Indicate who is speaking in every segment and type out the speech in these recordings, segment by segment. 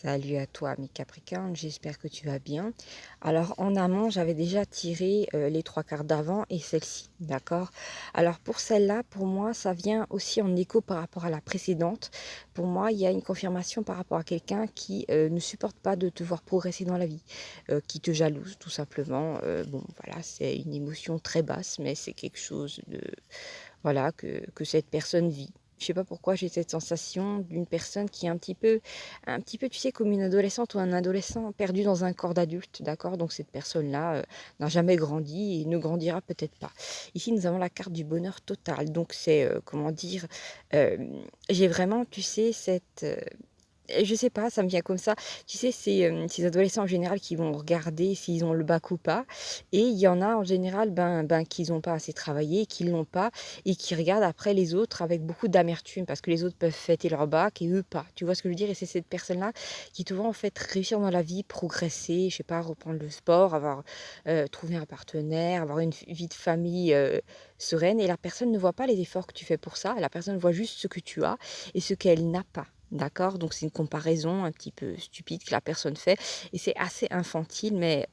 Speaker 1: Salut à toi, mes Capricornes, j'espère que tu vas bien. Alors, en amont, j'avais déjà tiré les trois cartes d'avant et celle-ci, d'accord? Alors, pour celle-là, pour moi, ça vient aussi en écho par rapport à la précédente. Pour moi, il y a une confirmation par rapport à quelqu'un qui ne supporte pas de te voir progresser dans la vie, qui te jalouse, tout simplement. Bon, voilà, c'est une émotion très basse, mais c'est quelque chose de, voilà, que cette personne vit. Je sais pas pourquoi j'ai cette sensation d'une personne qui est un petit peu, tu sais, comme une adolescente ou un adolescent perdu dans un corps d'adulte, d'accord? Donc cette personne-là n'a jamais grandi et ne grandira peut-être pas. Ici, nous avons la carte du bonheur total. Donc c'est, comment dire, euh, j'ai vraiment, tu sais, je sais pas, ça me vient comme ça. Tu sais, c'est ces adolescents en général qui vont regarder s'ils ont le bac ou pas. Et il y en a en général qui n'ont pas assez travaillé, qui ne l'ont pas, et qui regardent après les autres avec beaucoup d'amertume parce que les autres peuvent fêter leur bac et eux pas. Tu vois ce que je veux dire? Et c'est cette personne-là qui te voit en fait réussir dans la vie, progresser, je sais pas, reprendre le sport, avoir trouvé un partenaire, avoir une vie de famille sereine. Et la personne ne voit pas les efforts que tu fais pour ça. La personne voit juste ce que tu as et ce qu'elle n'a pas. D'accord? Donc c'est une comparaison un petit peu stupide que la personne fait et c'est assez infantile, mais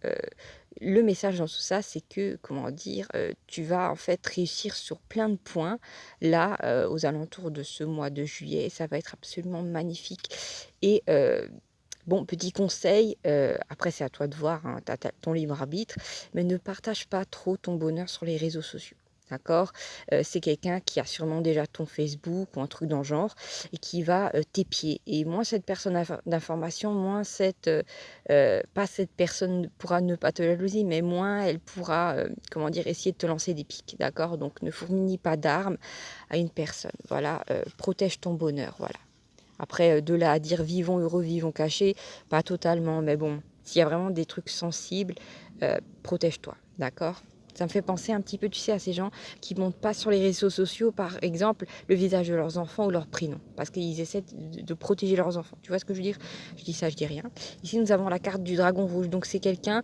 Speaker 1: le message dans tout ça, c'est que, comment dire, tu vas en fait réussir sur plein de points là, aux alentours de ce mois de juillet. Ça va être absolument magnifique. Et bon, petit conseil, après c'est à toi de voir, hein, tu as ton libre arbitre, mais ne partage pas trop ton bonheur sur les réseaux sociaux. D'accord? C'est quelqu'un qui a sûrement déjà ton Facebook ou un truc dans le genre et qui va t'épier. Et moins cette personne d'information, moins pas cette personne pourra ne pas te jalouser, mais moins elle pourra, comment dire, essayer de te lancer des pics. D'accord? Donc ne fournis pas d'armes à une personne. Voilà, protège ton bonheur. Voilà. Après, de là à dire vivons heureux, vivons cachés, pas totalement, mais bon, s'il y a vraiment des trucs sensibles, protège-toi, d'accord? Ça me fait penser un petit peu, tu sais, à ces gens qui ne montrent pas sur les réseaux sociaux, par exemple, le visage de leurs enfants ou leur prénom, parce qu'ils essaient de protéger leurs enfants. Tu vois ce que je veux dire? Je dis ça, je dis rien. Ici, nous avons la carte du dragon rouge, donc c'est quelqu'un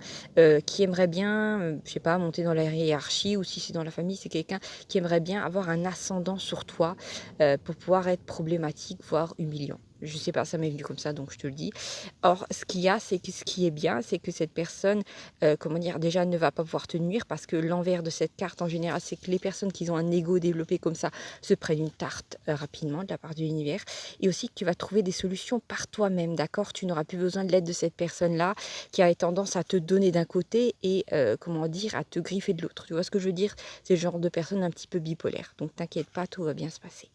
Speaker 1: qui aimerait bien, je sais pas, monter dans la hiérarchie, ou si c'est dans la famille, c'est quelqu'un qui aimerait bien avoir un ascendant sur toi, pour pouvoir être problématique, voire humiliant. Je sais pas, ça m'est venu comme ça, donc je te le dis. Or, ce qu'il y a, c'est que ce qui est bien, c'est que cette personne, comment dire, déjà ne va pas pouvoir te nuire parce que l'envers de cette carte en général, c'est que les personnes qui ont un ego développé comme ça se prennent une tarte rapidement de la part de l'univers. Et aussi que tu vas trouver des solutions par toi-même, d'accord? Tu n'auras plus besoin de l'aide de cette personne-là qui a tendance à te donner d'un côté et, comment dire, à te griffer de l'autre. Tu vois ce que je veux dire? C'est le genre de personne un petit peu bipolaire. Donc, t'inquiète pas, tout va bien se passer.